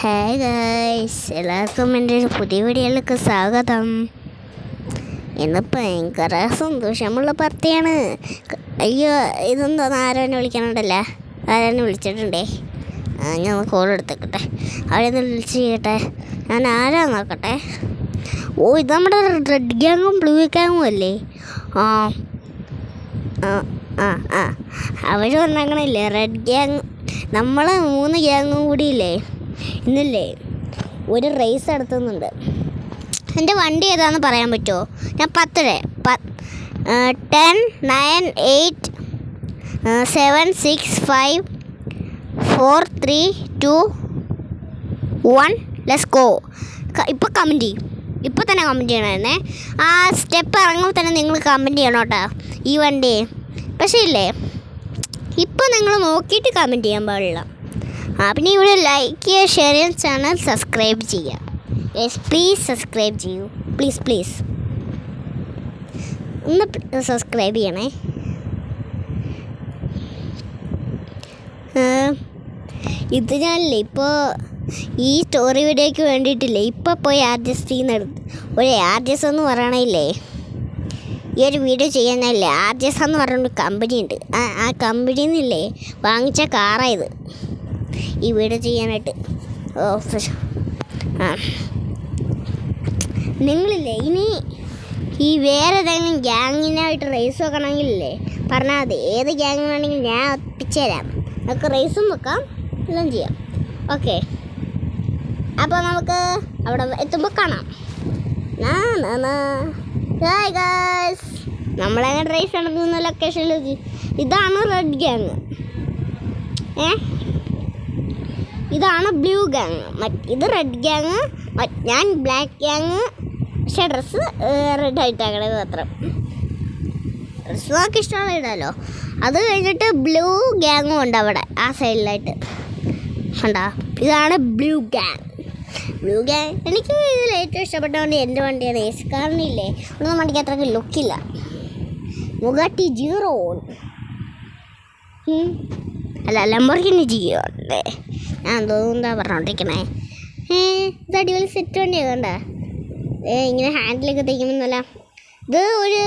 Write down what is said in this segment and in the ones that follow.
Hi guys, എല്ലാവർക്കും എൻ്റെ ഒരു പുതിയ വീഡിയോയിലേക്ക് സ്വാഗതം. ഇന്ന് ഭയങ്കര സന്തോഷമുള്ള പാർട്ടിയാണ്. അയ്യോ, ഇതെന്തോന്ന് ആരോനെ വിളിക്കണുണ്ടല്ലേ? ആരോനെ വിളിച്ചിട്ടുണ്ടേ. ഞാൻ കോൾ എടുത്തേക്കട്ടെ, അവിടെ നിന്ന് വിളിച്ച് ചെയ്യട്ടെ. ഞാൻ ആരാ നോക്കട്ടെ. ഓ, ഇത് നമ്മുടെ റെഡ് ഗ്യാങ്ങും ബ്ലൂ ഗ്യാങ്ങും അല്ലേ? ആ ആ ആ ആ അവർ പറഞ്ഞങ്ങനെയില്ലേ, റെഡ് ഗ്യാങ് നമ്മൾ 3 ഗ്യാങ്ങും കൂടിയില്ലേ ഇന്നില്ലേ ഒരു റേസ് നടത്തുന്നുണ്ട്. എൻ്റെ വണ്ടി ഏതാണെന്ന് പറയാൻ പറ്റുമോ? ഞാൻ 10 10 9 8 7 6 5 4 3 2 1 ലെറ്റ്സ് ഗോ. ഇപ്പോൾ കമൻറ്റ് ചെയ്യും, ഇപ്പോൾ തന്നെ കമൻറ്റ് ചെയ്യണമായിരുന്നേ. ആ സ്റ്റെപ്പ് ഇറങ്ങുമ്പോൾ തന്നെ നിങ്ങൾ കമൻറ്റ് ചെയ്യണം കേട്ടോ ഈ വണ്ടി. പക്ഷേ ഇല്ലേ, ഇപ്പോൾ നിങ്ങൾ നോക്കിയിട്ട് കമൻറ്റ് ചെയ്യാൻ പാടില്ല. പിന്നെ ഇവിടെ ലൈക്ക് ചെയ്യുക, ഷെയർ ചെയ്യുക, ചാനൽ സബ്സ്ക്രൈബ് ചെയ്യുക. യെസ്, പ്ലീസ് സബ്സ്ക്രൈബ് ചെയ്യൂ, പ്ലീസ് ഒന്ന് സബ്സ്ക്രൈബ് ചെയ്യണേ. ഇത് ഞാനില്ലേ ഇപ്പോൾ ഈ സ്റ്റോറി വീഡിയോയ്ക്ക് വേണ്ടിയിട്ടില്ലേ ഇപ്പോൾ പോയി ആർജസ്റ്റ് ചെയ്യുന്നെടുത്ത് ഒരു ആർജസ് എന്ന് പറയണില്ലേ, ഈ ഒരു വീഡിയോ ചെയ്യാനല്ലേ ആർജസ് എന്ന് പറഞ്ഞൊരു കമ്പനി ഉണ്ട്. ആ കമ്പനിയിൽ നിന്നില്ലേ വാങ്ങിച്ച കാറായത് ഈ വീഡിയോ ചെയ്യാനായിട്ട്. നിങ്ങളില്ലേ ഇനി ഈ വേറെ ഏതെങ്കിലും ഗ്യാങ്ങിനായിട്ട് റേസ് വെക്കണമെങ്കിലല്ലേ പറഞ്ഞാൽ മതി. ഏത് ഗ്യാങ് വേണമെങ്കിലും ഞാൻ ഒപ്പിച്ചുതരാം. നമുക്ക് റേസും വെക്കാം, എല്ലാം ചെയ്യാം. ഓക്കെ, അപ്പോൾ നമുക്ക് അവിടെ എത്തുമ്പോൾ കാണാം. ഹായ് ഗൈസ്, നമ്മളങ്ങനെ റേസ് നടത്തുന്ന ലൊക്കേഷനിലേക്ക്. ഇതാണ് റെഡ് ഗ്യാങ്, ഇതാണ് ബ്ലൂ ഗ്യാങ്, ഇത് റെഡ് ഗ്യാങ്, ഞാൻ ബ്ലാക്ക് ഗ്യാങ്. പക്ഷേ ഡ്രസ്സ് റെഡ് ആയിട്ടാക്കണത് മാത്രം. ഡ്രസ്സ് നമുക്ക് ഇഷ്ടമുള്ള ഇടാമല്ലോ. അത് കഴിഞ്ഞിട്ട് ബ്ലൂ ഗ്യാങ്ങും ഉണ്ട് അവിടെ ആ സൈഡിലായിട്ട് ഉണ്ടോ. ഇതാണ് ബ്ലൂ ഗ്യാങ്. എനിക്ക് ഇതിൽ ഏറ്റവും ഇഷ്ടപ്പെട്ട വണ്ടി എൻ്റെ വണ്ടിയാണ്. എസ് കാറിനില്ലേ ഒന്നും വണ്ടിക്ക് അത്രയ്ക്ക് ലുക്കില്ല. ബുഗാട്ടി ജിറോൺ അല്ല, ലംബോർഗിനി ജിയോ അല്ലേ. ഞാൻ എന്താ പറഞ്ഞോണ്ടിരിക്കണേ. ഇത് അടിപൊളി സെറ്റ് വണ്ടിയാണ് കണ്ട. ഇങ്ങനെ ഹാൻഡിലൊക്കെ തയ്ക്കുമെന്നല്ല, ഇത് ഒരു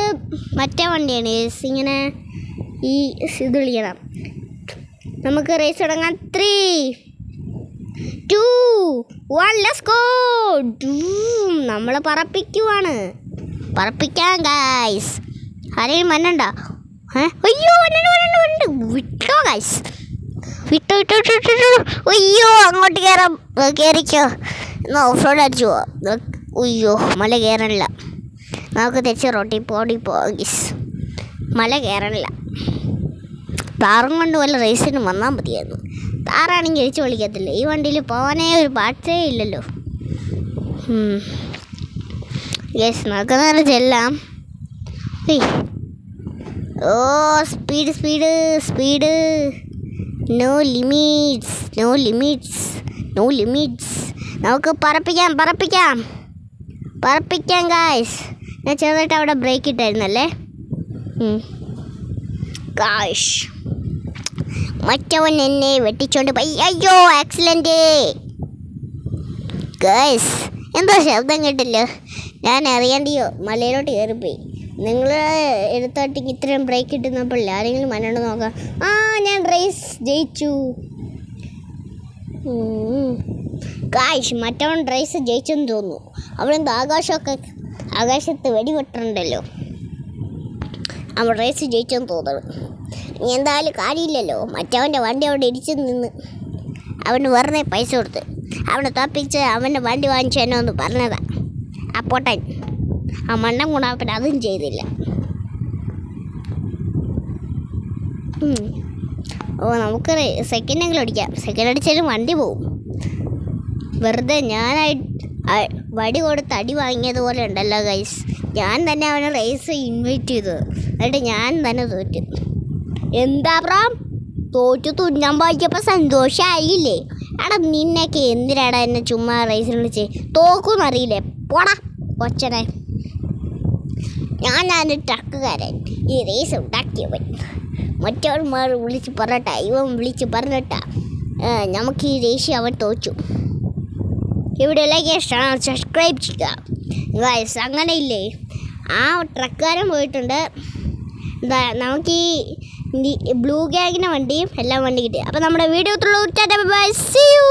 മറ്റേ വണ്ടിയാണ്. ഇങ്ങനെ ഈ ഇത് വിളിക്കണം. നമുക്ക് റേസ് തുടങ്ങാം. 3 2 1 ലെറ്റ്സ് ഗോ. നമ്മൾ പറപ്പിക്കാൻ ഗൈസ്. ആരെയും മണ്ണുണ്ടോ? അയ്യോ, വിട്ടോ ഗൈസ്, വിട്ടോ. അയ്യോ, അങ്ങോട്ട് കയറിക്കോ. എന്നാൽ ഓഫ് റോഡ് അടിച്ചു പോവാം. അയ്യോ, മല കയറണില്ല. നമുക്ക് തെച്ച് റോട്ടിൽ പോവാം ഗൈസ്. മല കയറണില്ല. താറും കൊണ്ട് വല്ല റേസിന് വന്നാൽ മതിയായിരുന്നു. താറാണെങ്കിൽ എരിച്ച് വിളിക്കത്തില്ല. ഈ വണ്ടിയിൽ പോകാനേ ഒരു പാട്ടേ ഇല്ലല്ലോ. ഗൈസ്, നമുക്ക് നേരെ ചെല്ലാം. Oh, speed. No limits. നമുക്ക് പറപ്പിക്കാം ഗായ്സ്. ഞാൻ ചെറുതായിട്ട് അവിടെ ബ്രേക്ക് ഇട്ടായിരുന്നല്ലേ ഗായ്സ്. മറ്റവൻ എന്നെ വെട്ടിച്ചോണ്ട് പോയി. അയ്യോ, ആക്സിഡൻറ്റ് ഗായ്സ്. എന്തോ ശബ്ദം കേട്ടില്ലോ. ഞാൻ അറിയാണ്ടിയോ മലയിലോട്ട് കയറിപ്പോയി. നിങ്ങൾ എടുത്തോട്ടേക്ക് ഇത്രയും ബ്രേക്ക് ഇട്ടുന്നപ്പോൾ ആരെങ്കിലും മണ്ണോട് നോക്കാം. ഞാൻ റേസ് ജയിച്ചു ഗായ്സ്. മറ്റവൻ റേസ് ജയിച്ചെന്ന് തോന്നുന്നു. അവനെന്താ ആകാശത്ത് വെടിവെട്ടുണ്ടല്ലോ. അവൻ റേസ് ജയിച്ചെന്ന് തോന്നുന്നു. ഇനി എന്തായാലും കാര്യമില്ലല്ലോ. മറ്റവൻ്റെ വണ്ടി അവിടെ ഇടിച്ചു നിന്ന് അവന് വെറുതെ പൈസ കൊടുത്ത് അവനെ തോപ്പിച്ച് അവൻ്റെ വണ്ടി വാങ്ങിച്ചു തന്നെ ഒന്ന് പറഞ്ഞതാ ആ പൊട്ടൻ. ആ മണ്ണം കൂടാപ്പൻ അതും ചെയ്തില്ല. നമുക്ക് സെക്കൻഡെങ്കിലും അടിക്കാം. സെക്കൻഡ് അടിച്ചാലും വണ്ടി പോവും. വെറുതെ വടി കൊടുത്ത് അടി വാങ്ങിയതുപോലെ ഉണ്ടല്ലോ ഗൈസ്. ഞാൻ തന്നെ അവനെ റേസ് ഇൻവൈറ്റ് ചെയ്തത്, എന്നിട്ട് ഞാൻ തന്നെ തോറ്റു. എന്താ പ്രാം, തോറ്റു തുന്നാൻ പോയിച്ചപ്പോൾ സന്തോഷമായില്ലേ? നിന്നൊക്കെ എന്തിനാടാ എന്നെ ചുമ്മാ റേസിന് വിളിച്ച്? തോക്കുമെന്നറിയില്ലേ? പോടാ കൊച്ചനെ. ഞാനൊരു ട്രക്കുകാരൻ, ഈ റേസ് ഉണ്ടാക്കിയവൻ. മറ്റവന്മാർ വിളിച്ച് പറഞ്ഞിട്ടാ നമുക്ക് ഈ റേസ് അവൻ തോച്ചു. ഈ വീഡിയോ ലൈക്ക് ഇഷ്ടമാണ് സബ്സ്ക്രൈബ് ചെയ്യുക ഗൈസ്. അങ്ങനെ ഇല്ലേ, ആ ട്രക്കാരൻ പോയിട്ടുണ്ട്. എന്താ നമുക്ക് ഈ ബ്ലൂ ഗ്യാങ്ങിൻ്റെ വണ്ടിയും എല്ലാം വണ്ടി കിട്ടി. അപ്പോൾ നമ്മുടെ വീഡിയോ ബൈ, സീ യു.